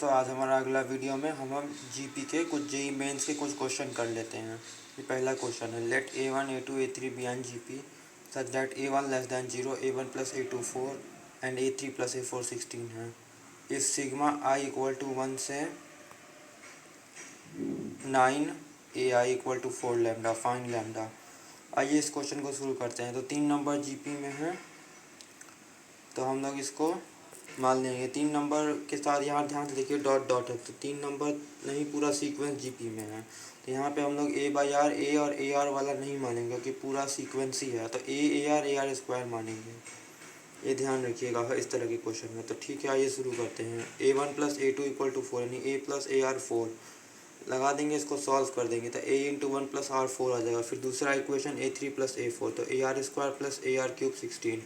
तो आज हमारा अगला वीडियो में हम जीपी के कुछ जेई मेंस के कुछ क्वेश्चन कर लेते हैं। ये पहला क्वेश्चन है, let A1 A2 A3 be an GP such that A1 less than 0 A1 plus A2 4 and A3 plus A4 16 है। इस सिग्मा आई इक्वल टू 1 से 9 AI equal to 4 lambda, fine lambda. आइए इस क्वेश्चन को शुरू करते हैं। तो 3 नंबर जीपी में है, तो हम लोग इसको मान लेंगे। 3 नंबर के साथ यहाँ ध्यान से देखिए डॉट डॉट है, तो 3 नंबर नहीं, पूरा सीक्वेंस जीपी में है। तो यहाँ पे हम लोग A/R ए और AR वाला नहीं मानेंगे क्योंकि पूरा सीक्वेंस ही है, तो AR स्क्वायर मानेंगे। ये ध्यान रखिएगा इस तरह के क्वेश्चन में। तो ठीक है, आइए शुरू करते हैं। A1 plus A2 equal to 4 यानी A प्लस AR 4 लगा देंगे, इसको सॉल्व कर देंगे तो A इंटू 1 प्लस R 4 आ जाएगा। फिर दूसरा इक्वेशन A3 प्लस A4, तो AR square plus AR cube 16,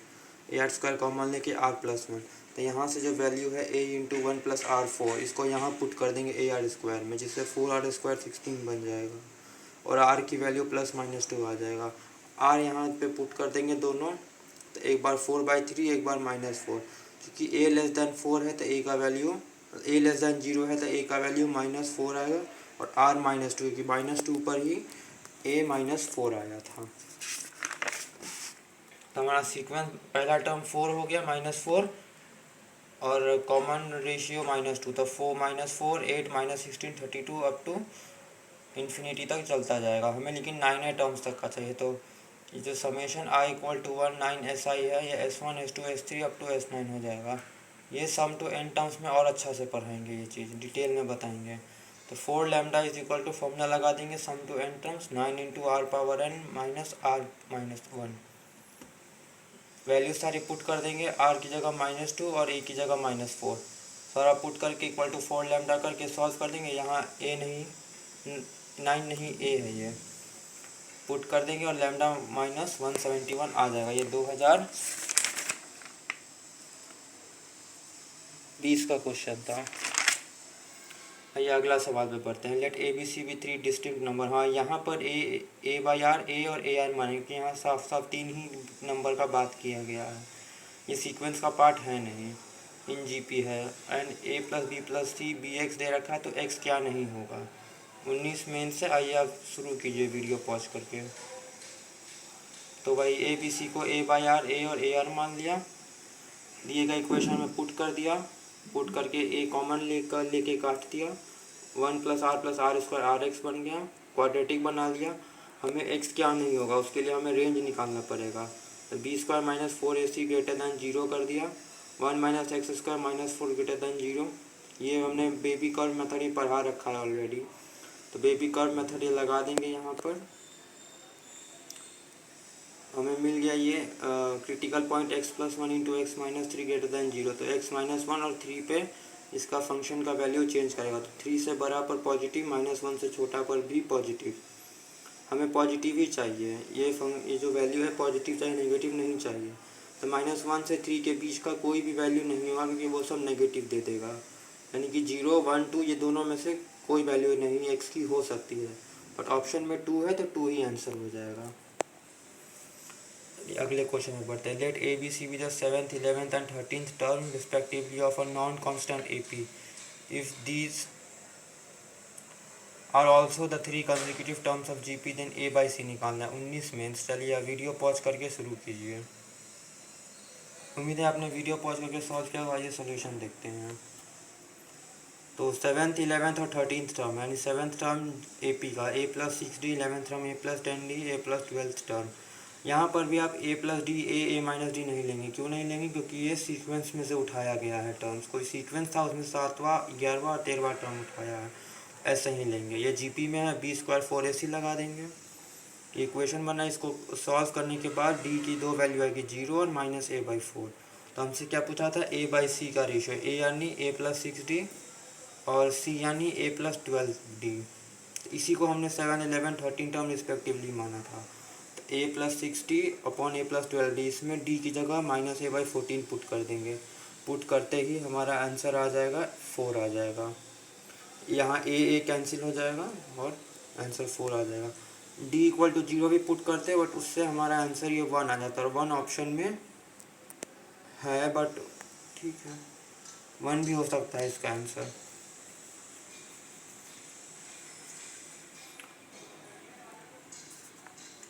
AR square common लेके R प्लस 1। तो यहाँ से जो वैल्यू है A इंटू 1 प्लस R 4, इसको यहाँ पुट कर देंगे AR स्क्वायर में, जिससे 4R स्क्वायर 16 बन जाएगा और R की वैल्यू प्लस माइनस 2 आ जाएगा। R यहाँ पे पुट कर देंगे दोनों, तो एक बार 4/3 एक बार -4। क्योंकि A लेस दैन 4 है तो A का वैल्यू, A लेस दैन 0 है तो A का वैल्यू -4 आएगा और R -2, क्योंकि -2 पर ही A -4 आया था। तो हमारा सीक्वेंस पहला टर्म 4 हो गया -4 और कॉमन रेशियो -2, तो 4 -4 8 -16 32 अप टू इन्फिनिटी तक चलता जाएगा हमें, लेकिन 9 टर्म्स तक का चाहिए। तो ये जो summation I equal to 1 9 SI है, ये S1 S2 S3 up to S9 हो जाएगा। ये सम टू n टर्म्स में और अच्छा से पढ़ाएंगे, ये चीज़ डिटेल में बताएंगे। तो 4 lambda is equal to formula लगा देंगे, sum to n terms 9 into R power n minus R minus 1। Value सारी पुट कर देंगे, R की जगह -2 और A की जगह -4 सारा पुट करके इक्वल टू 4 लैम्डा करके सॉल्व कर देंगे। यहाँ A नहीं 9 नहीं A है, ये पुट कर देंगे और लैम्डा -171 आ जाएगा। ये 2020 का क्वेश्चन था। आइए अगला सवाल पे पढ़ते हैं। लेट ABC भी 3 डिस्टिंक्ट नंबर। हाँ, यहाँ पर A/R A और AR माने, क्योंकि यहाँ साफ साफ 3 ही नंबर का बात किया गया है, ये सीक्वेंस का पार्ट है नहीं, इन जीपी है। And A plus B plus C BX दे रखा है, तो X क्या नहीं होगा 19 मेन से। आइए आप शुरू कीजिए वीडियो पॉज करके। तो भाई ABC को A/R A और AR मान लिया, दिए गए इक्वेशन में पुट कर दिया, पुट करके A कॉमन लेके काट दिया, 1 प्लस R स्क्वायर RX बन गया, क्वाड्रेटिक बना लिया। हमें X क्या नहीं होगा, उसके लिए हमें रेंज निकालना पड़ेगा। तो B square minus 4AC greater than 0 कर दिया, 1 minus x square minus 4 greater than 0। ये हमने बेबी कर्व मेथड ही पढ़ा रखा है ऑलरेडी, तो बेबी कर्व मेथड ये लगा देंगे। यहाँ पर हमें मिल गया ये critical point x plus 1 into x minus 3 greater than 0। तो x -1 और 3 पे इसका फंक्शन का वैल्यू चेंज करेगा, तो 3 से बड़ा पर पॉजिटिव, -1 से छोटा पर भी पॉजिटिव। हमें पॉजिटिव ही चाहिए, ये जो वैल्यू है पॉजिटिव चाहिए, नेगेटिव नहीं चाहिए। तो -1 से 3 के बीच का कोई भी वैल्यू नहीं होगा, क्योंकि वो सब नेगेटिव दे देगा। यानी कि 0 1 2 ये दोनों में से कोई वैल्यू नहीं एक्स की हो सकती है, बट ऑप्शन में 2 है तो 2 ही आंसर हो जाएगा। अगले क्वेश्चन में बढ़ते हैं। Let ABC be the 7th 11th and 13th term respectively of a non constant AP if these are also the 3 consecutive terms of GP, then A/C निकालना है 19 मेंस। चलिए वीडियो पॉज करके शुरू कीजिए। उम्मीद है आपने वीडियो पॉज करके सॉल्व किया। आइए सोल्यूशन देखते हैं। तो 7th 11th और 13th टर्म, यानी 7th टर्म AP का A plus 6D, 11th term A plus 10D, A plus 12th term. यहाँ पर भी आप A plus D A minus D नहीं लेंगे। क्यों नहीं लेंगे, क्योंकि ये सीक्वेंस में से उठाया गया है टर्म्स, कोई सीक्वेंस था उसमें 7वां 11वां और 13वां टर्म उठाया है, ऐसे ही लेंगे। ये GP में है, B स्क्वायर 4AC लगा देंगे। इक्वेशन बना, इसको सॉल्व करने के बाद D की 2 वैल्यू आएगी 0 और -A/4। तो हमसे क्या पूछा था, A/C का रेशियो, A यानी A प्लस 6D और C यानी A प्लस 12D। इसी को हमने 7 11 13 टर्म रिस्पेक्टिवली माना था। A plus 6D upon A plus 12D, इसमें D की जगह -A/14 पुट कर देंगे। पुट करते ही हमारा आंसर आ जाएगा 4 आ जाएगा। यहाँ A कैंसिल हो जाएगा और आंसर 4 आ जाएगा। D इक्वल टू 0 भी पुट करते हैं, बट उससे हमारा आंसर ये 1 आ जाता है, और 1 ऑप्शन में है, बट ठीक है 1 भी हो सकता है इसका आंसर।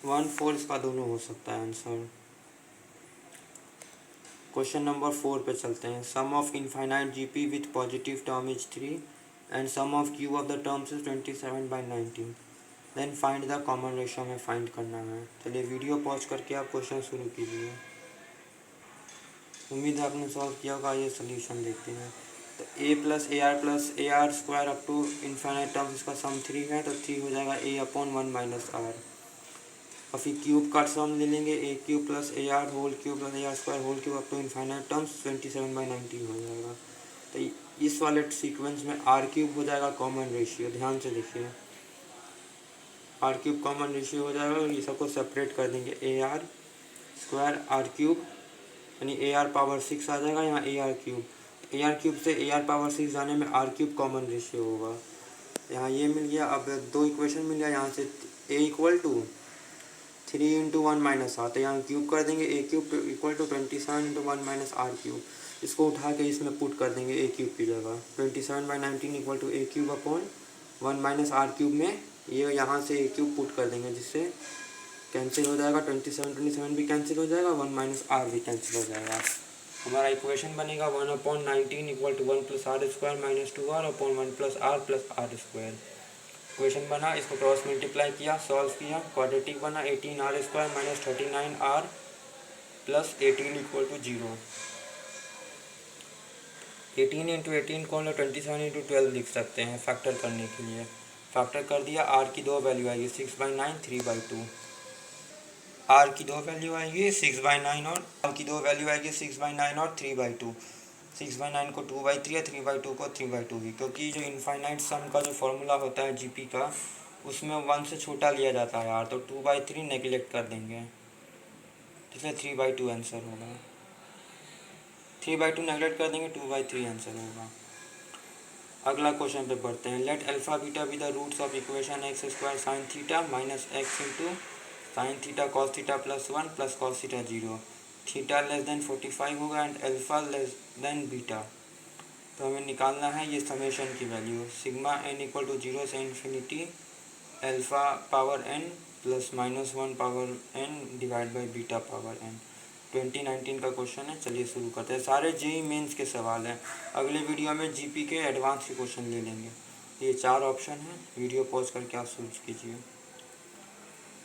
1/4 इसका दोनों हो सकता है आंसर। क्वेश्चन नंबर 4 पे चलते हैं। Sum of infinite GP with positive term is 3 and sum of cube of the terms is 27/19। Then find the common ratio में फाइंड करना है। चलिए वीडियो पॉज करके आप क्वेश्चन शुरू कीजिए। उम्मीद है आपने सॉल्व किया होगा। ये सोल्यूशन देखते हैं। तो plus a r square up to infinite terms, इसका सम 3 है तो 3 हो जाएगा a/1 माइनस आर। और फिर क्यूब का सम ले लेंगे, a cube plus a r whole cube plus a r square whole cube up to infinite terms 27/19 हो जाएगा। तो इस वाले सीक्वेंस में आर क्यूब हो जाएगा कॉमन रेशियो। ध्यान से देखिए, आर क्यूब कॉमन रेशियो हो जाएगा और ये सबको सेपरेट कर देंगे। A r square r cube यानी ए आर पावर 6 आ जाएगा यहाँ a r cube. A r cube से ए आर पावर 6 जाने में आर क्यूब कॉमन रेशियो होगा। यहाँ ये मिल गया। अब दो इक्वेशन मिल गया यहाँ से। A equal to 3 × 1 minus r, तो यहाँ क्यूब कर देंगे। A cube equal to 27 × 1 minus r cube. इसको उठा के इसमें पुट कर देंगे ए क्यूब की जगह। 27/19 equal to a cube upon 1 minus r cube में ये यहाँ से ए क्यूब पुट कर देंगे, जिससे कैंसिल हो जाएगा। 27 भी कैंसिल हो जाएगा, 1 माइनस आर भी कैंसिल हो जाएगा। हमारा इक्वेशन बनेगा 1/19 equal to 1 + r square minus 2r upon 1 + r square. Equation बना, इसको क्रॉस मल्टीप्लाई किया, सॉल्व किया, क्वाड्रेटिक बना। 18r square minus 39r plus 18 equal to 0। 18 × 18 को हम लोग 27 × 12 लिख सकते हैं फैक्टर करने के लिए। फैक्टर कर दिया। आर की दो वैल्यू आएगी 6/9 3/2। आर की दो वैल्यू आएगी 6/9 और आर की दो वैल्यू आएगी 6/9 और 3/2। 6/9 को 2/3 है, 3/2 को 3/2 ही, क्योंकि जो इनफाइनाइट सम का जो फॉर्मूला होता है जीपी का, उसमें 1 से छोटा लिया जाता है यार, तो 2/3 नेगलेक्ट कर देंगे, इसलिए 3/2 आंसर होगा। 3/2 नेगलेक्ट कर देंगे, 2/3 आंसर होगा। अगला क्वेश्चन पे बढ़ते हैं। Let alpha beta be the roots of equation x square sine theta minus x into sine theta cos theta plus 1 plus cos theta 0। Theta less than 45 होगा and alpha less than beta. तो हमें निकालना है ये summation की value. Sigma n equal to 0 से infinity alpha power n plus -1 power n divide by beta power n। 2019 का question है। चलिए शुरू करते हैं। सारे जेई मेंस के सवाल हैं। अगले वीडियो में जीपी के एडवांस के क्वेश्चन ले लेंगे। ये 4 ऑप्शन हैं। वीडियो पॉज करके आप सोच कीजिए।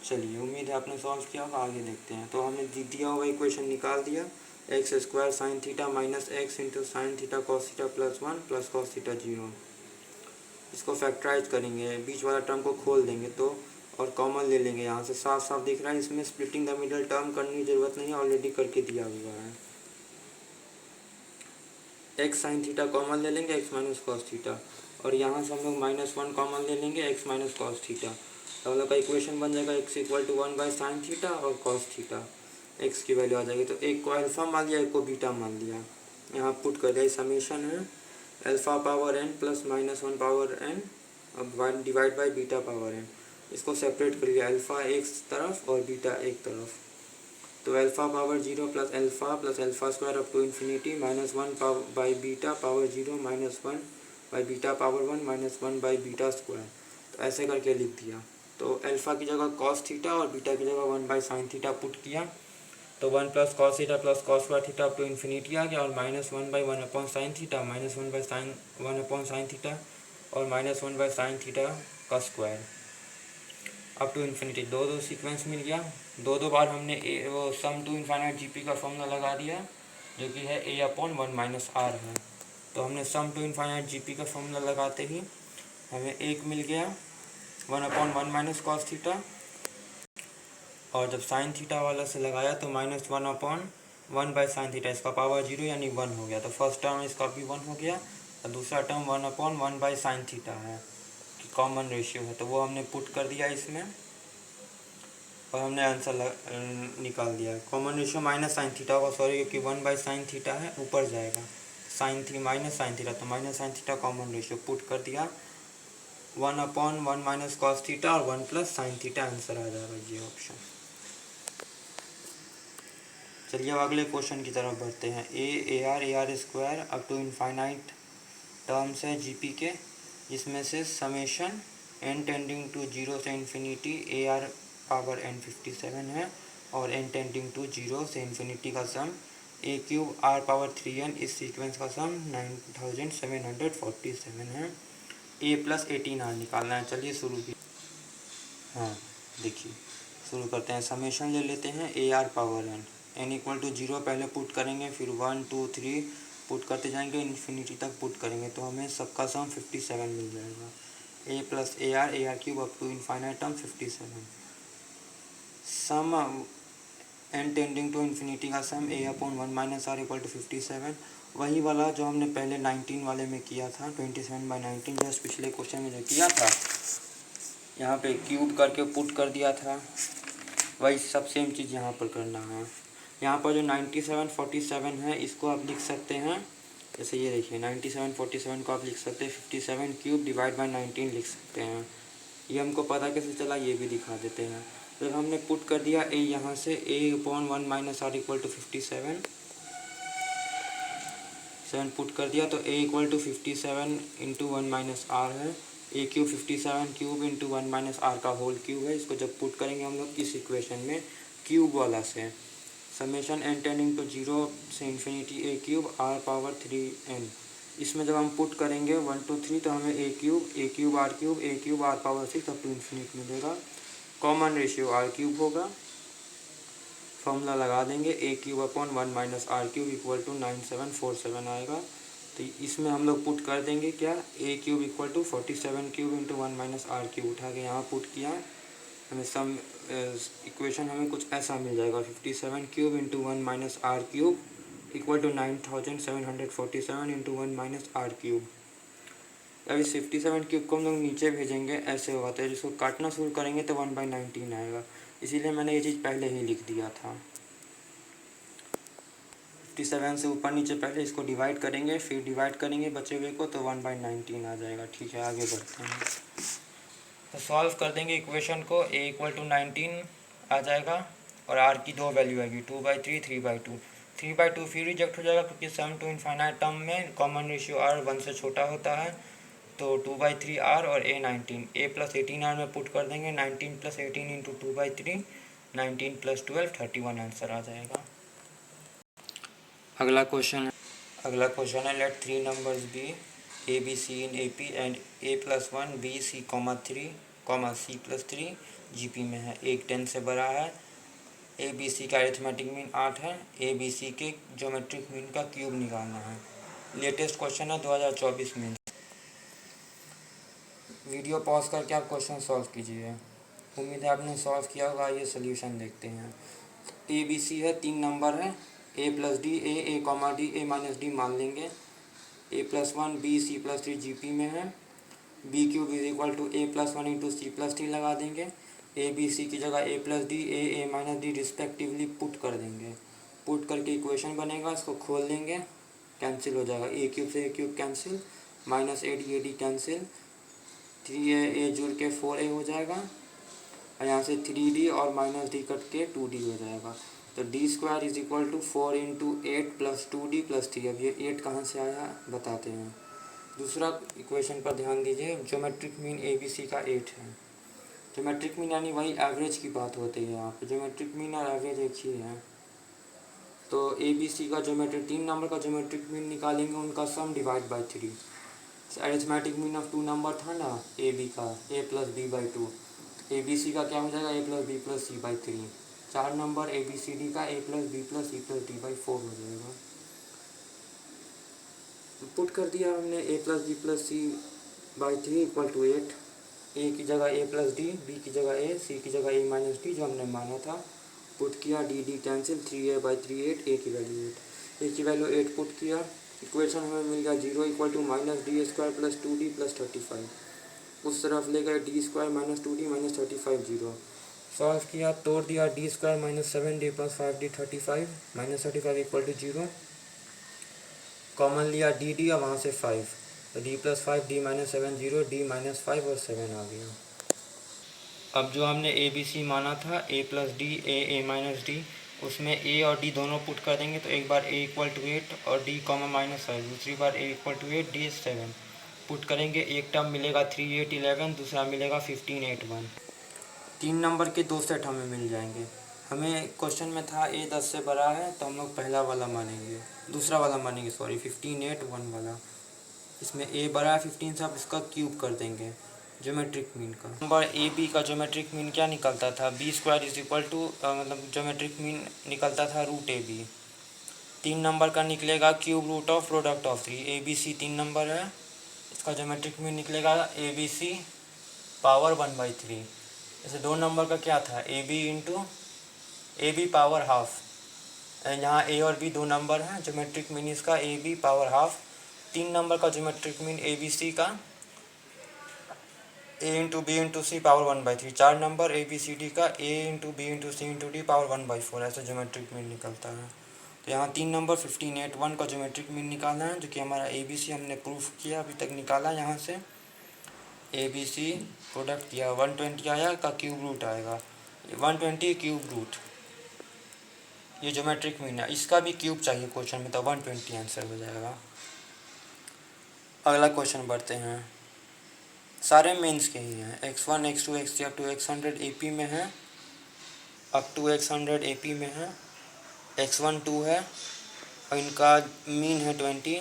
चलिए, उम्मीद है आपने सॉल्व किया होगा। आगे देखते हैं। तो हमने दिया हुआ इक्वेशन निकाल दिया। X square sine theta minus x into sine theta cos theta plus 1 plus cos theta 0। इसको फैक्टराइज करेंगे, बीच वाला टर्म को खोल देंगे तो, और कॉमन ले लेंगे। यहाँ से साफ साफ दिख रहा है, इसमें स्प्लिटिंग द मिडल टर्म करने की जरूरत नहीं है, ऑलरेडी करके दिया हुआ है। एक्स साइन थीटा कॉमन ले लेंगे, एक्स माइनस कॉस थीटा, और यहाँ से हम लोग -1 कॉमन ले लेंगे, एक्स माइनस कॉस थीटा। तो हम लोग का इक्वेशन बन जाएगा x equal to 1/sin theta और कॉस थीटा। एक्स की वैल्यू आ जाएगी, तो एक को अल्फा मान लिया, एक को बीटा मान लिया। यहाँ पुट कर दिया। समीशन है alpha power n plus -1 power n अब divide by beta power n। इसको सेपरेट कर लिया, अल्फ़ा एक तरफ और बीटा एक तरफ। तो alpha power 0 plus alpha square up to infinity -1 by beta power 0 -1 by beta power 1 -1 by beta square. तो ऐसे करके लिख दिया। तो अल्फ़ा की जगह कॉस थीटा और बीटा की जगह 1/sin थीटा पुट किया। तो 1 plus cos theta plus cos square theta up to infinity आ गया, और -1/1/sin थीटा -1/1/sin थीटा और -1/sin थीटा का स्क्वायर अप टू इन्फिनिटी। दो सीक्वेंस मिल गया। दो बार हमने वो सम टू इनफाइनाइट जीपी का फॉर्मूला लगा दिया, जो कि है a/1 माइनस आर है। तो हमने सम टू इनफाइनाइट जीपी का फॉर्मूला लगाते ही हमें एक मिल गया 1/1 माइनस कॉस थीटा, और जब साइन थीटा वाला से लगाया तो -1/1/sin थीटा, इसका पावर 0 यानी 1 हो गया। तो फर्स्ट टर्म इसका भी 1 हो गया, और दूसरा टर्म 1/1/sin थीटा है कि कॉमन रेशियो है, तो वो हमने पुट कर दिया इसमें, और हमने आंसर निकाल दिया। कॉमन रेशियो -sin थीटा होगा, सॉरी, क्योंकि 1/sin थीटा है, ऊपर जाएगा sin थी -sin थीटा, तो -sin theta common ratio put कर दिया। 1/1 माइनस कॉस थीटा और 1 प्लस साइन थीटा आंसर आ जाएगा ये ऑप्शन। चलिए अब अगले क्वेश्चन की तरफ बढ़ते हैं। A r square up to infinite terms है जीपी के, जिसमें से समेशन n टेंडिंग टू 0 से इन्फिनिटी पावर n 57 है और n टेंडिंग टू 0 से इन्फिनिटी का sum a cube r power 3n इस सीक्वेंस का सम 9747 है। a प्लस 18r निकालना है। चलिए शुरू की। हाँ देखिए शुरू करते हैं। समेशन ले लेते हैं a r power n equal to 0 पहले पुट करेंगे, फिर 1 2 3 पुट करते जाएंगे, इन्फिनिटी तक पुट करेंगे तो हमें सबका सम 57 मिल जाएगा। a plus a r cube up to infinite term 57 sum n tending to infinity का sum a upon 1 minus r equal to 57, वही वाला जो हमने पहले 19 वाले में किया था, 27/19 जस्ट पिछले क्वेश्चन में जो किया था, यहाँ पे क्यूब करके पुट कर दिया था, वही सब सेम चीज़ यहाँ पर करना है। यहाँ पर जो 9747 है इसको आप लिख सकते हैं, जैसे ये देखिए 9747 को आप लिख सकते हैं 57 क्यूब डिवाइड बाय 19 लिख सकते हैं। ये हमको पता कैसे चला ये भी दिखा देते हैं। जब हमने पुट कर दिया a यहाँ से a upon 1 minus r equal to 57 put कर दिया तो a equal to 57 into 1 minus r है, a cube 57 cube into 1 minus r का होल क्यूब है। इसको जब पुट करेंगे हम लोग इस इक्वेशन में क्यूब वाला से, समेशन n टेंडिंग टू 0 से infinity a cube r power 3n, इसमें जब हम पुट करेंगे 1 2 3 तो हमें a cube r power 6 up to infinite मिलेगा। कॉमन रेशियो r क्यूब होगा, फॉर्मूला लगा देंगे a cube upon 1 minus r cube equal to 9747 आएगा। तो इसमें हम लोग पुट कर देंगे क्या, a cube equal to 47 cube into 1 minus r cube उठा के यहाँ पुट किया, हमें सम इक्वेशन हमें कुछ ऐसा मिल जाएगा 57 cube into 1 minus r cube equal to 9747 into 1 minus r cube. अब इस 57 क्यूब को हम लोग नीचे भेजेंगे, ऐसे होगा तो जिसको काटना शुरू करेंगे तो 1/19 आएगा, इसीलिए मैंने ये चीज़ पहले ही लिख दिया था। 57 से ऊपर नीचे पहले इसको डिवाइड करेंगे, फिर डिवाइड करेंगे बचे हुए को तो 1/19 आ जाएगा। ठीक है आगे बढ़ते हैं। तो सॉल्व कर देंगे इक्वेशन को, a इक्वल टू 19 आ जाएगा और r की दो वैल्यू आएगी 2/3 3/2। 3/2 फिर रिजेक्ट हो जाएगा क्योंकि सम टू इनफाइनाइट टर्म में कॉमन रेशियो r 1 से छोटा होता है, तो 2/3r और a 19, a प्लस 18r में पुट कर देंगे, 19 प्लस 18 इंटू 2/3 19 प्लस 12 31 आंसर आ जाएगा। अगला क्वेश्चन है let 3 numbers be a b c in AP and a plus 1 b c, 3 c plus 3 GP में है। एक 10 से बड़ा है, a b c का अरिथमेटिक मीन 8 है, a b c के ज्योमेट्रिक मीन का क्यूब निकालना है। लेटेस्ट क्वेश्चन है 2024 में। वीडियो पॉज करके आप क्वेश्चन सॉल्व कीजिए। उम्मीद है आपने सॉल्व किया होगा। ये सोल्यूशन देखते हैं। ए बी सी है, 3 नंबर है, a plus d a comma d a minus d मान लेंगे, a plus 1 b c plus 3 GP में है, b cube is equal to a plus 1 into c plus 3 लगा देंगे, a बी सी की जगह a plus d a minus d respectively put कर देंगे। पुट करके इक्वेशन बनेगा, इसको खोल देंगे, कैंसिल हो जाएगा, a क्यूब से a cube cancel, minus A D cancel, 3a जुड़ के 4a हो जाएगा और यहाँ से 3d और माइनस डी कट के 2d हो जाएगा। तो d square is equal to 4 into 8 plus 2d plus 3। अब ये 8 कहाँ से आया बताते हैं। दूसरा इक्वेशन पर ध्यान दीजिए, geometric mean a b c का 8 है। ज्योमेट्रिक मीन यानी वही एवरेज की बात होती है यहाँ पे, ज्योमेट्रिक मीन और एवरेज एक ही है। तो ए बी सी का ज्योमेट्रिक 3 नंबर का ज्योमेट्रिक मीन निकालेंगे, उनका sum divide by 3। Arithmetic mean of 2 number था ना ए बी का, a plus b by 2, a b c का क्या हो जाएगा a plus b plus c by 3। 4 number a b c d का a plus b plus c plus d by 4 हो जाएगा। पुट कर दिया हमने a plus b plus c by 3 equal to 8, a की जगह a प्लस डी, b की जगह a, c की जगह a माइनस डी जो हमने माना था, पुट किया, d cancel, 3a by 3 8, a की वैल्यू 8, a की वैल्यू 8 पुट किया, इक्वेशन हमें मिल गया 0 equal to minus d square plus 2d plus 35। उस तरफ ले गए d square minus 2d minus 35 0। Solve किया, तोड़ दिया, d square minus 7d plus 5d 35 minus 35 equal to 0। Common लिया डी और वहाँ से 5, तो d plus 5 d minus 7 0, d minus 5 और 7 आ गया। अब जो हमने ए बी सी माना था a plus d a minus D, उसमें a और d दोनों पुट कर देंगे, तो एक बार a इक्वल टू 8 और d कॉमा माइनस 5, दूसरी बार a equal to 8 d 7 put करेंगे। एक टर्म मिलेगा 3 8 11, दूसरा मिलेगा 15 8 1। 3 नंबर के 2 सेट हमें मिल जाएंगे। हमें क्वेश्चन में था ए 10 से बड़ा है, तो हम लोग पहला वाला मानेंगे, दूसरा वाला मानेंगे, सॉरी 15 8 1 वाला। इसमें ए बड़ा है 15 से, आप इसका क्यूब कर देंगे ज्योमेट्रिक मीन का। नंबर ए बी का ज्योमेट्रिक मीन क्या निकलता था, b square is equal to, मतलब ज्योमेट्रिक मीन निकलता था रूट ए बी। 3 नंबर का निकलेगा cube root of product of 3। A b c 3 number है, इसका ज्योमेट्रिक मीन निकलेगा ए बी सी पावर 1/3। जैसे 2 नंबर का क्या था, a b into a b power half. यहाँ ए और बी 2 नंबर हैं, ज्योमेट्रिक मीन इसका a b power half. 3 number का geometric mean a b c का a into b into c power 1/3। 4 number a b c d का a into b into c into d power 1/4। ऐसा geometric mean निकलता है। तो यहाँ 3 number 15 8 1 का geometric mean निकालना है, जो कि हमारा ए बी सी हमने प्रूफ किया, अभी तक निकाला। यहाँ से ए बी सी प्रोडक्ट किया, 120 आया का क्यूब रूट आएगा, 120 क्यूब रूट, ये ज्योमेट्रिक मीन है। इसका भी क्यूब चाहिए क्वेश्चन में, तो 120 आंसर हो जाएगा। अगला क्वेश्चन बढ़ते हैं, सारे मेंस के ही हैं। x1 x2 x3 up to x100 AP में है, अप टू x100 AP में है। x1 2 है और इनका मीन है 20।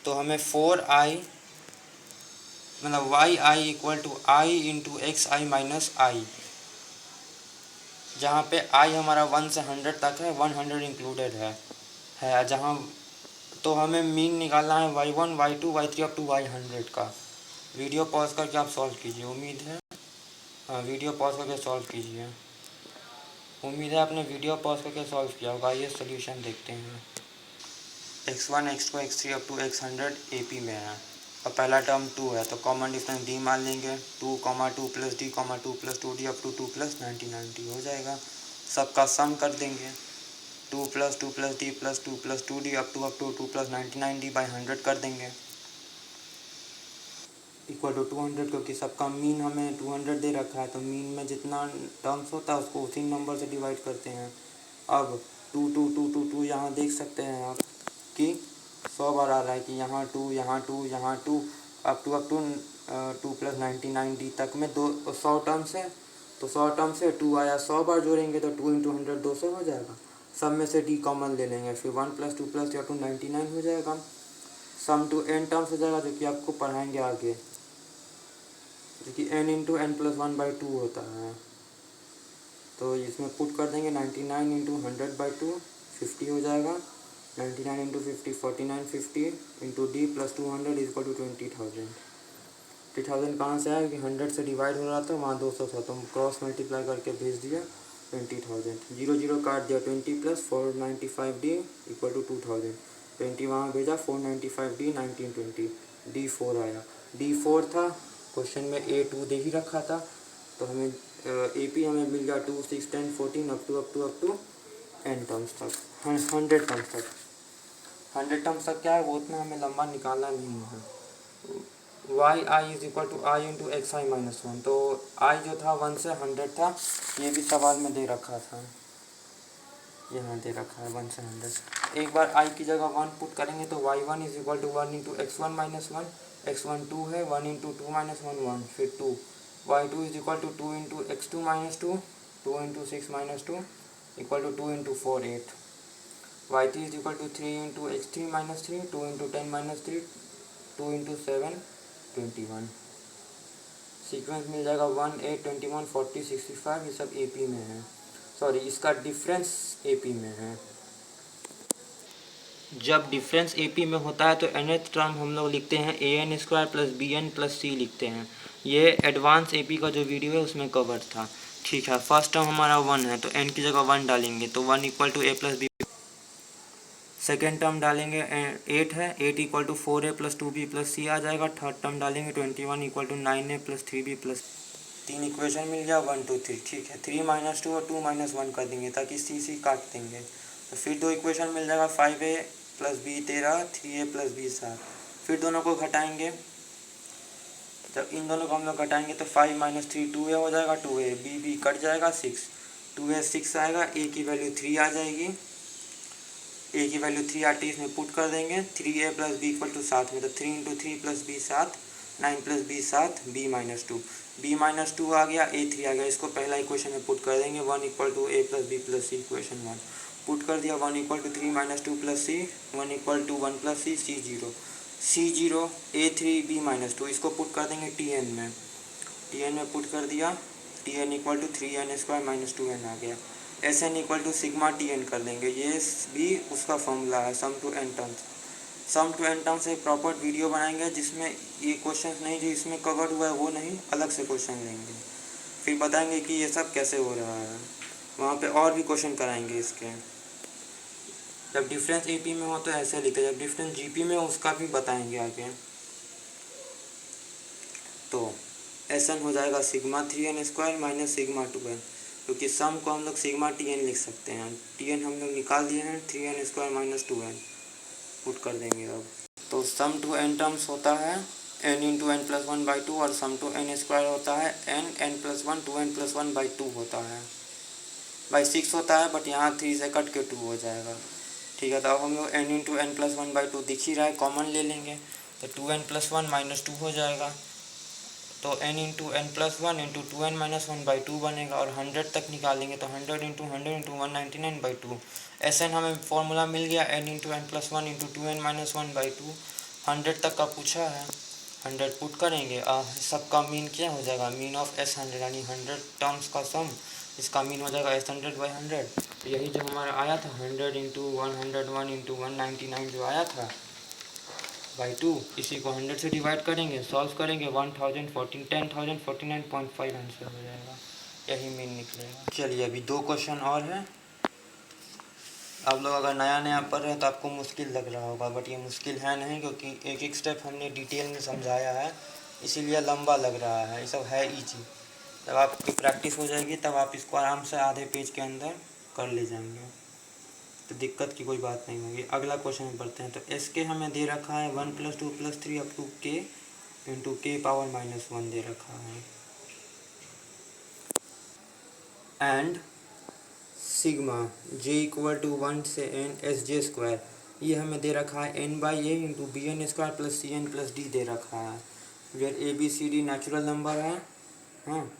तो हमें 4i मतलब yi equal to i into x i minus i, जहाँ पे i हमारा 1 से 100 तक है, 100 इंक्लूडेड है जहाँ। तो हमें मीन निकालना है y1 y2 y3 up to y100 का। वीडियो पॉज करके आप सॉल्व कीजिए, उम्मीद है। हाँ, वीडियो पॉज करके सॉल्व कीजिए, उम्मीद है आपने वीडियो पॉज करके सॉल्व किया होगा। ये सोल्यूशन देखते हैं। x1 x2 x3 up to x100 AP में है और पहला टर्म 2 है, तो कॉमन डिफरेंस d मान लेंगे। 2, 2 plus d, 2 plus 2d up to 2 plus 90 हो जाएगा। सबका सम कर देंगे, 2 plus 2 plus d plus 2 plus 2d up to 2 plus 99d by 100 कर देंगे, इक्वल टू 200। क्योंकि सबका मीन हमें 200 दे रखा है, तो मीन में जितना टर्म्स होता है उसको उसी नंबर से डिवाइड करते हैं। अब 2 2 2 2 2 यहाँ देख सकते हैं आप कि 100 बार आ रहा है, कि यहाँ 2 यहाँ 2 यहाँ 2 अप टू 2 प्लस 99d तक में 100 टर्म्स है। तो 100 टर्म से 2 आया, 100 बार जोड़ेंगे तो 2 इंटू 100 200 हो जाएगा। सब में से d कॉमन ले लेंगे, फिर 1 प्लस 2 प्लस 2 99 हो जाएगा। सम टू n टर्म्स हो जाएगा, जो कि आपको पढ़ाएंगे आगे, जो कि n इंटू n प्लस 1/2 होता है। तो इसमें पुट कर देंगे 99 इंटू 100/2 50 हो जाएगा। 99 into 50 49 50 into d plus 200 equal to 20,000। 20,000 कहाँ से आया, कि 100 से डिवाइड हो रहा था, वहाँ 200 था, तो हम क्रॉस मल्टीप्लाई करके भेज दिया 20,000। 0 0 काट दिया, 20 प्लस 495d इक्वल टू 2,000। 20 वहाँ भेजा, 495d 1920 d4 आया। d4 था क्वेश्चन में, a2 दे ही रखा था, तो हमें AP हमें मिल गया 2 6 10 14 अप टू n टर्म्स तक, 100 टर्म्स तक। 100 टर्म्स तक क्या है, वो उतना हमें लंबा निकालना नहीं है। yi is equal to i into x i minus 1। तो i जो था 1 से 100 था, ये भी सवाल में दे रखा था, यहाँ दे रखा है 1 से 100। एक बार i की जगह 1 पुट करेंगे तो y1 is equal to 1 into x1 minus 1, x1 2 है, 1 इंटू 2 माइनस 1 1, फिर 2। y2 is equal to 2 into x2 minus 2, 2 into 6 minus 2 equal to 2 into 4 8। y3 is equal to 3 into x3 minus 3, 2 into 10 minus 3, 2 into 7 21। Sequence मिल जाएगा 1 8 21 40 65। ये सब AP में है, sorry इसका difference AP में है। जब डिफरेंस AP में होता है तो nth टर्म हम लोग लिखते हैं an² plus bn plus c लिखते हैं। ये एडवांस AP का जो वीडियो है उसमें कवर था। ठीक है, फर्स्ट टर्म हमारा 1 है, तो n की जगह 1 डालेंगे, तो 1 equal to a plus b. Second term डालेंगे 8 है, 8 equal to 4a plus 2b plus c आ जाएगा। थर्ड टर्म डालेंगे 21 equal to 9a plus 3b plus. 3 equation मिल गया 1 2 3। ठीक है, 3 माइनस 2 और 2 माइनस 1 कर देंगे, ताकि c काट देंगे। तो फिर 2 इक्वेशन मिल जाएगा 5a plus b 13, 3a plus b 7। फिर दोनों को घटाएंगे, जब इन दोनों को हम लोग घटाएंगे तो 5 माइनस 3 2a हो जाएगा, 2a b कट जाएगा 6, 2a 6 आएगा, a की वैल्यू 3 आ जाएगी। a की वैल्यू 3 आती है, इसमें पुट कर देंगे। 3a plus b equal to 7 में, तो 3 into 3 plus b 7 9 plus b 7, b minus 2, b minus 2 आ गया, ए 3 आ गया। इसको पहला इक्वेशन में पुट कर देंगे, 1 equal to a plus b plus c, equation 1 put कर दिया। 1 equal to 3 minus 2 plus c, 1 equal to 1 plus c, c zero, c zero, a 3 b minus 2, इसको पुट कर देंगे टी एन में, टी एन में put कर दिया। T n equal to 3n² minus 2n आ गया। S n equal to sigma t n कर देंगे, ये भी उसका फॉर्मूला है, sum to n terms. Sum to n terms एक प्रॉपर वीडियो बनाएंगे जिसमें ये क्वेश्चन नहीं जो इसमें कवर हुआ है वो नहीं, अलग से क्वेश्चन लेंगे, फिर बताएंगे कि ये सब कैसे हो रहा है। वहाँ पे और भी क्वेश्चन कराएंगे इसके। जब डिफरेंस एपी में हो तो ऐसे लिखते, जब डिफरेंस जीपी में हो उसका भी बताएंगे आगे। तो एस एन हो जाएगा sigma 3n² minus sigma 2n, क्योंकि सम को हम लोग सिग्मा टी एन लिख सकते हैं। टी एन हम लोग निकाल दिए हैं, 3n² माइनस 2n पुट कर देंगे अब। तो सम टू एन टर्म्स होता है n इंटू एन प्लस 1/2 और सम टू n² होता है n प्लस 1 2n प्लस 1/2 होता है, बाई 6 होता है, बट यहाँ 3 से कट के 2 हो जाएगा। ठीक है, तो अब हम लोग n इंटू एन प्लस 1/2 दिख ही रहा है, कॉमन ले लेंगे तो 2n प्लस 1 माइनस 2 हो जाएगा। तो n into n plus 1 into 2n minus 1/2 बनेगा, और 100 तक निकालेंगे तो 100 इंटू 100 इंटू 199/2। एस एन हमें फॉर्मूला मिल गया, n into n plus 1 into 2n minus 1/2। 100 तक का पूछा है, 100 पुट करेंगे, सबका मीन क्या हो जाएगा, मीन ऑफ एस 100, यानी 100 टर्म्स का सम, इसका मीन हो जाएगा एस 100/100। तो यही जो हमारा आया था 100 इंटू 101 इंटू 199 जो आया था बाई 2, इसी को 100 से डिवाइड करेंगे, सॉल्व करेंगे, 10,049.5 आंसर हो जाएगा, यही मीन निकलेगा। चलिए अभी 2 क्वेश्चन और हैं। आप लोग अगर नया नया पढ़ रहे हैं तो आपको मुश्किल लग रहा होगा, बट ये मुश्किल है नहीं, क्योंकि एक एक स्टेप हमने डिटेल में समझाया है, इसीलिए लंबा लग रहा है। ये सब है ईजी, जब आपकी प्रैक्टिस हो जाएगी तब आप इसको आराम से आधे पेज के अंदर कर ले जाएंगे, तो दिक्कत की कोई बात नहीं होगी। अगला क्वेश्चन में पढ़ते हैं। तो एस के हमें दे रखा है 1 + 2 + 3 up to k into k power -1 दे रखा है, and sigma j equal to 1 से n SJ², ये हमें दे रखा है n/a into bn² plus cn plus d दे रखा है, वेयर ABCD नेचुरल नंबर है, हाँ,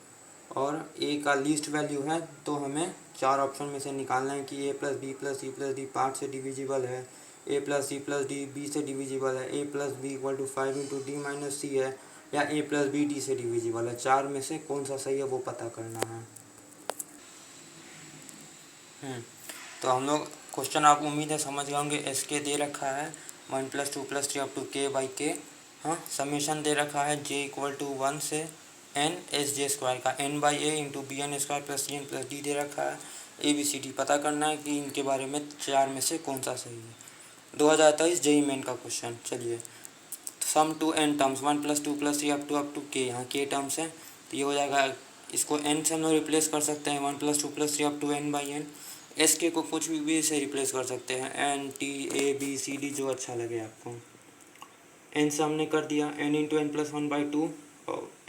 और a का लीस्ट वैल्यू है। तो हमें 4 ऑप्शन में से निकालना है कि a plus b plus c plus d 5 से डिविजिबल है, a plus c plus d b से डिविजिबल है, a plus b equal to 5 into d minus c है, या a प्लस बी डी से डिविजिबल है। 4 में से कौन सा सही है वो पता करना है। तो हम लोग क्वेश्चन आप उम्मीद है समझ गए होंगे। एस के दे रखा है 1 + 2 + 3 अप टू k/k, हाँ, समेशन दे रखा है j इक्वल टू 1 से n SJ² का n/a into bn² plus cn plus d दे रखा है। ABCD पता करना है कि इनके बारे में 4 में से कौन सा सही है। 2023 जेईई मेन का क्वेश्चन। चलिए, sum to n terms 1 + 2 + 3 up to k, यहाँ k टर्म्स है तो ये हो जाएगा, इसको n से हम लोग रिप्लेस कर सकते हैं, 1 + 2 + 3 अप टू n/n। एस के को कुछ भी से रिप्लेस कर सकते हैं, n t a b c d, जो अच्छा लगे आपको। एन से हमने कर दिया, n into n plus 1/2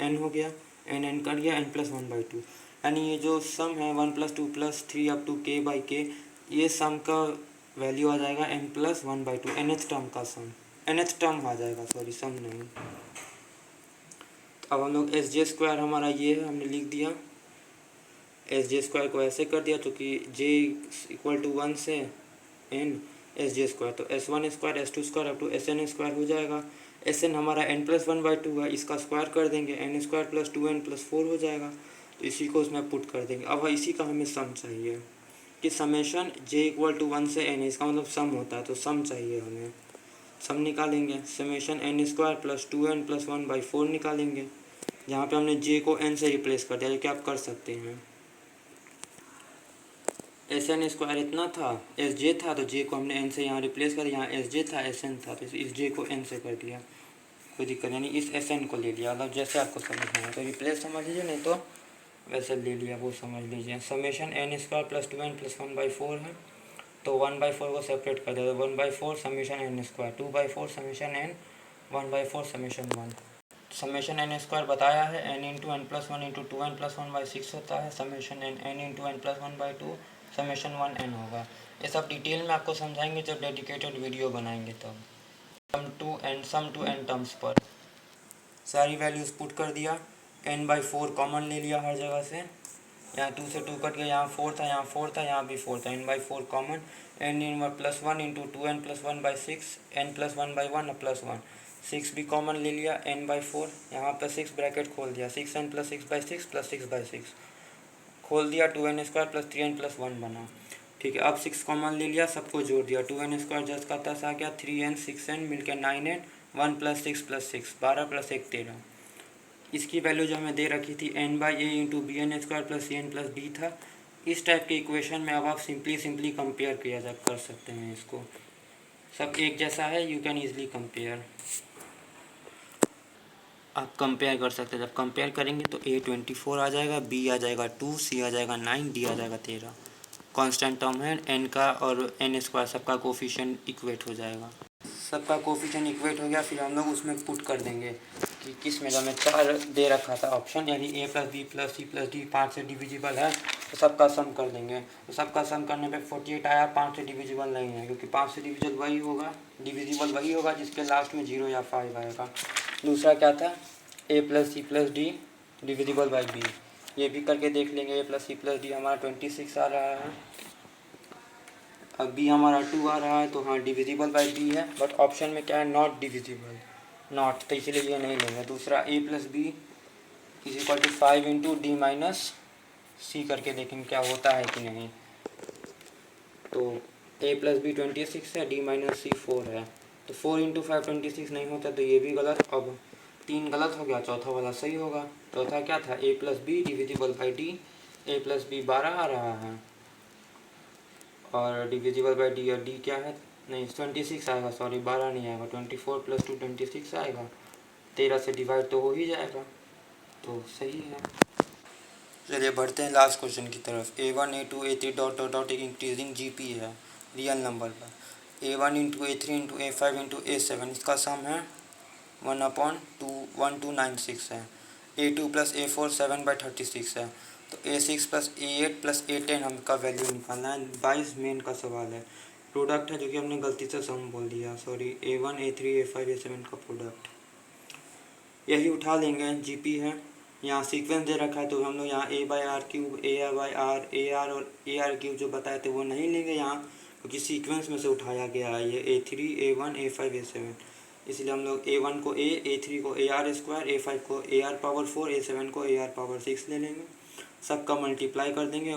n हो गया, एन कर दिया n प्लस 1/2, यानी ये जो सम है 1 + 2 + 3 अप टू k/k, ये सम का वैल्यू आ जाएगा n प्लस 1/2, nth टर्म का सम, nth टर्म आ जाएगा, सॉरी सम नहीं। अब हम लोग SJ² हमारा ये है, हमने लिख दिया। SJ² को ऐसे कर दिया, चूँकि j इक्वल टू 1 से n SJ², तो S1² S2² up to SN² हो जाएगा। SN हमारा n प्लस 1/2 है, इसका स्क्वायर कर देंगे, n² प्लस 2n प्लस 4 हो जाएगा, तो इसी को उसमें पुट कर देंगे। अब इसी का हमें सम चाहिए कि समेशन j इक्वल टू 1 से n, इसका मतलब सम होता है, तो सम चाहिए हमें। सम निकालेंगे, summation n² plus 2n plus 1/4 निकालेंगे, जहाँ पे हमने j को n से रिप्लेस कर दिया, जो कि आप कर सकते हैं। SN² इतना था, SJ था, तो j को हमने n से यहाँ रिप्लेस कर दिया, यहाँ SJ था, SN था, तो इस j को n से कर दिया, कोई दिक्कत नहीं, इस SN को ले लिया, मतलब जैसे आपको समझना है, तो रिप्लेस समझ लीजिए, नहीं तो वैसे ले लिया, वो समझ लीजिए। Summation n² plus 2n plus 1/4 है, तो 1/4 को सेपरेट कर दिया, तो 1/4 summation n², 2/4 summation n, 1/4 summation 1। Summation n² बताया है, n into n plus 1 into 2n plus 1/6 होता है, summation n into n plus 1/2 summation 1n होगा। ये सब डिटेल में आपको समझाएंगे जब डेडिकेटेड वीडियो बनाएंगे तब। सम टू एन टर्म्स पर। सारी वैल्यूज़ पुट कर दिया, n/4 कॉमन ले लिया हर जगह से, यहाँ 2 से 2 कट गया, यहाँ 4 था, यहाँ 4 था, यहाँ भी 4 था, n/4 common, n in plus 1 into 2n+1/6, n+1/1 +1, 6 भी कॉमन ले लिया, n/4, यहाँ पर 6 ब्रैकेट खोल दिया, 6n+6/6 + 6/6 खोल दिया, 2n² + 3n+1 बना। ठीक है, अब 6 कॉमन ले लिया, सबको जोड़ दिया, 2n² जस्ट का 10 आ गया, 3n 6n मिलकर 9n, 1 + 6 + 6 12 + 1 13। इसकी वैल्यू जो हमें दे रखी थी n/a into bn² + cn + d था। इस टाइप के इक्वेशन में अब आप सिंपली कंपेयर किया जा कर सकते हैं, इसको सब एक जैसा है, यू कैन ईजिली कंपेयर, आप कंपेयर कर सकते हैं। जब कंपेयर करेंगे तो a 24 आ जाएगा, b आ जाएगा 2, c आ जाएगा 9, d आ जाएगा 13। कांस्टेंट टर्म है n का और n² सबका कोफिशिएंट इक्वेट हो जाएगा। सबका कोफिशिएंट इक्वेट हो गया, फिर हम लोग उसमें पुट कर देंगे कि किस में हमें 4 दे रखा था ऑप्शन, यानी a + b + c + d 5 से डिविजिबल है, तो सबका सम कर देंगे। तो सबका सम करने पे 48 आया, 5 से डिविजिबल नहीं है, क्योंकि 5 से डिविजिबल वही होगा जिसके लास्ट में 0 या 5 आएगा। दूसरा क्या था, a + c + d divisible by b, ये भी करके देख लेंगे। a + c + d हमारा 26 आ रहा है, अब b हमारा 2 आ रहा है, तो हाँ डिविजिबल बाई b है, बट ऑप्शन में क्या है, नॉट डिविजिबल, नॉट, तो इसलिए ये नहीं लेंगे। दूसरा a + b = 5 into d - c करके देखेंगे क्या होता है कि नहीं। तो a + b 26 है, d - c 4 है, तो 4 इंटू 5 26 नहीं होता, तो ये भी गलत। अब 3 गलत हो गया, चौथा वाला सही होगा। चौथा क्या था, a + b divisible by d, a + b 12 आ रहा है और डिविजिबल बाई d, और d क्या है, नहीं 26 आएगा, सॉरी 12 नहीं आएगा, 24 + 2 26 आएगा, 13 से डिवाइड तो हो ही जाएगा, तो सही है। चलिए बढ़ते हैं लास्ट क्वेश्चन की तरफ। a1 a2 a3 dot dot dot एक इंक्रीजिंग जीपी है रियल नंबर पर, a1 into a3 into a5 into a7, इसका सम है 1/1296 है, a2 + a4 7/36 है, तो a6 + a8 + a10 हमका वैल्यू निकालना है। 22 मेन का सवाल है, प्रोडक्ट है जो कि हमने गलती से सम बोल दिया, sorry a1 a3 a5 a7 का प्रोडक्ट, यही उठा लेंगे, जीपी है। यहाँ सीक्वेंस दे रखा है, तो हम लोग यहाँ a/r³ a/r और ar³ जो बताए थे वो नहीं लेंगे यहाँ, क्योंकि सीक्वेंस में से उठाया गया है ये a3 a1 a5 a7, इसलिए हम लोग a1 को a3 को ar², a5 को ar⁴, a7 को ar⁴ ले लेंगे, सबका मल्टीप्लाई कर देंगे,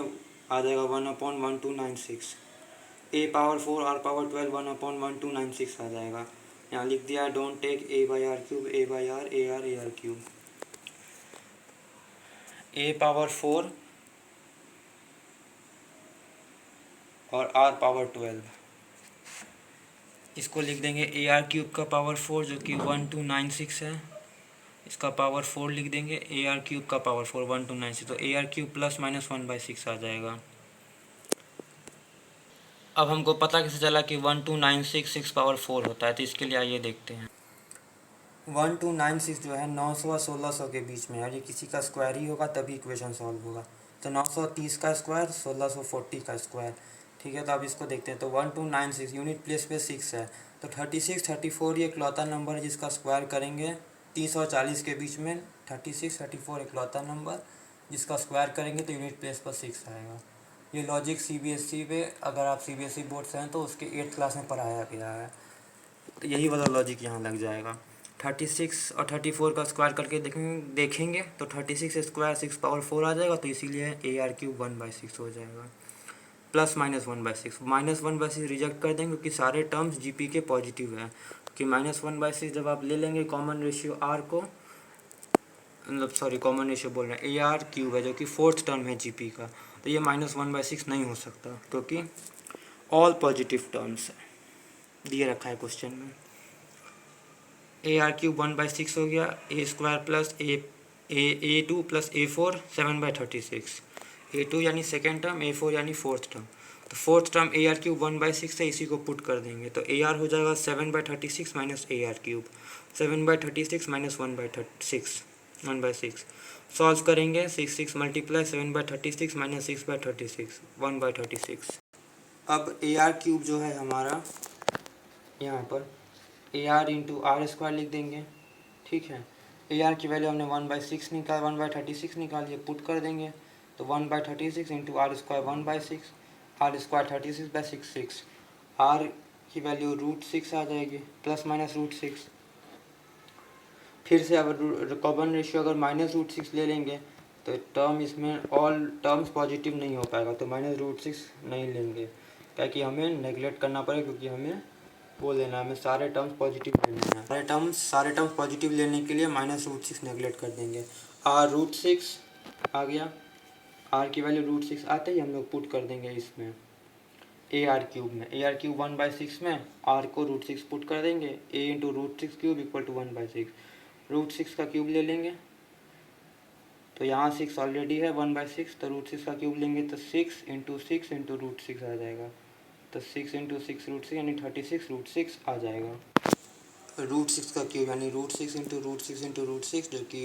आ जाएगा 1/1296, a⁴ r⁴ 1/1296 आ जाएगा। यहाँ लिख दिया, don't take a/r³ a/r ar3, a⁴ और r⁴ इसको लिख देंगे ar³ का पावर 4 जो कि 1296 है, इसका पावर 4 लिख देंगे, ar³ का पावर 4 1296, तो ar³ ± 1/6 आ जाएगा। अब हमको पता कैसे चला कि 1296 6/4 होता है, तो इसके लिए आइए देखते हैं। 1296 जो है 900 और 1600 के बीच में है, और ये किसी का स्क्वायर ही होगा तभी इक्वेशन सॉल्व होगा, तो 930 का स्क्वायर 1640 का स्क्वायर। ठीक है, तो अब इसको देखते हैं। तो 1296 यूनिट प्लेस पे 6 है, तो 36 34 ये इकलौता नंबर है जिसका स्क्वायर करेंगे 30 और 40 के बीच में, 36 34 इकलौता नंबर जिसका स्क्वायर करेंगे तो यूनिट प्लेस पर 6 आएगा। ये लॉजिक CBSE पे, अगर आप CBSE बोर्ड से हैं तो उसके 8th क्लास में पढ़ाया गया है, तो यही वाला लॉजिक यहाँ लग जाएगा। 36 और 34 का स्क्वायर करके देखेंगे तो 36 स्क्वायर 6/4 आ जाएगा, तो इसीलिए ar³ 1/6 हो जाएगा, ± 1/6, -1/6 रिजेक्ट कर देंगे क्योंकि सारे टर्म्स जीपी के पॉजिटिव है, कि -1/6 जब आप ले लेंगे कॉमन रेशियो आर को, मतलब सॉरी कॉमन रेशियो बोल रहे हैं, ar³ है जो कि 4th टर्म है जीपी का, तो ये -1/6 नहीं हो सकता क्योंकि ऑल पॉजिटिव टर्म्स दिए रखा है क्वेश्चन में। ar³ 1/6 हो गया, a² + a2 + a4 7/36, a2 यानी सेकेंड टर्म, a4 यानी 4th टर्म, तो 4th टर्म ar³ 1/6 है, इसी को पुट कर देंगे, तो ar हो जाएगा 7/36 - ar³, 7/36 - 1/6 सॉल्व करेंगे, 6 मल्टीप्लाई 7/36 - 6/36 1/36। अब ar³ जो है हमारा यहाँ पर ar × r² लिख देंगे, ठीक है, ए आर की वैल्यू हमने 1/6 निकाल 1/36 निकाली है, पुट कर देंगे तो 1/36 into r square 1/6, r square 36/6, r की वैल्यू √6 आ जाएगी, प्लस माइनस √6। फिर से अगर कॉमन रेशियो अगर -√6 ले लेंगे तो टर्म इसमें ऑल टर्म्स पॉजिटिव नहीं हो पाएगा, तो -√6 नहीं लेंगे, क्या कि हमें नेगलेक्ट करना पड़ेगा, क्योंकि हमें वो लेना है, हमें सारे टर्म्स पॉजिटिव लेने हैं। सारे टर्म्स पॉजिटिव लेने के लिए -√6 नेगलेक्ट कर देंगे। आर √6 आ गया, आर की वैल्यू √6 आते ही हम लोग पुट कर देंगे इसमें ए आर क्यूब में, ए आर क्यूब 1/6 में आर को √6 पुट कर देंगे, ए इंटू √6 क्यूब इक्वल टू 1/6, √6 का क्यूब ले लेंगे तो यहाँ 6 ऑलरेडी है 1/6, तो √6 का क्यूब लेंगे तो 6 इंटू √6 आ जाएगा, तो 6 इंटू √6 यानी 36 √6 आ जाएगा। √6 का क्यूब यानी √6 इंटू √6 जो कि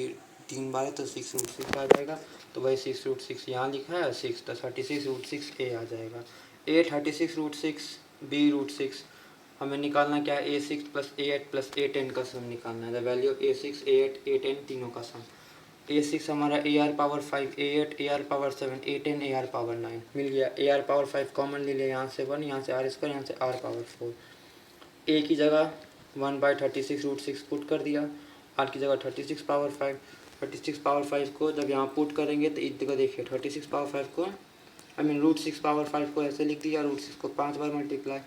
3 बार है, तो 6 √6 आ जाएगा, तो वही 6 √6 यहाँ लिखा है 6, तो 36 √6 ए आ जाएगा। ए 36 √6, बी √6, हमें निकालना क्या है, A6 plus A8 plus A10 का सम निकालना है, the value of A6 A8 A10 तीनों का सम। A6 हमारा AR power 5, A8 AR power 7, A10 AR power 9 मिल गया। AR पावर 5 कॉमन ले लिया, यहाँ से 1, यहाँ से R स्क्वायर, यहाँ से R पावर 4। A की जगह 1/36 √6 पुट कर दिया, R की जगह 36 पावर 5, 36 पावर 5 को जब यहाँ पुट करेंगे तो इस जगह देखिए 36 पावर 5 को √6 पावर 5 को ऐसे लिख दिया, √6 को 5 बार मल्टीप्लाई,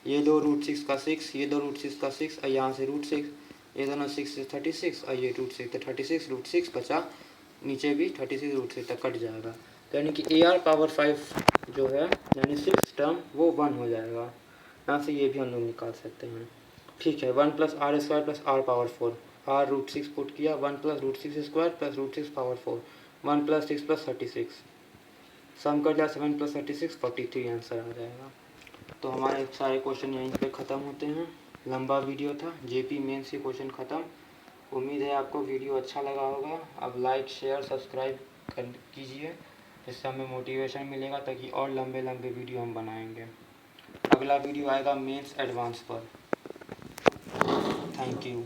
ये दो √6 का 6, ये दो √6 का 6 और यहाँ से √6, ये दोनों 6 से 36 और ये √6, तो 36 √6 बचा, नीचे भी 36 √6 तक कट जाएगा, तो यानी कि AR पावर 5 जो है यानी 6 टर्म वो 1 हो जाएगा। यहाँ से ये भी हम लोग निकाल सकते हैं। ठीक है, 1 plus R square plus R power 4, R √6 put किया, 1 plus √6 square plus √6 power 4, 1 plus 6 plus 36, सम कर दिया 7 प्लस 36 43 आंसर आ जाएगा। तो हमारे सारे क्वेश्चन यहीं पे ख़त्म होते हैं। लंबा वीडियो था, JP मेंस के क्वेश्चन ख़त्म। उम्मीद है आपको वीडियो अच्छा लगा होगा। अब लाइक शेयर सब्सक्राइब कर कीजिए, इससे हमें मोटिवेशन मिलेगा ताकि और लंबे लंबे वीडियो हम बनाएंगे। अगला वीडियो आएगा मेंस एडवांस पर। Thank you.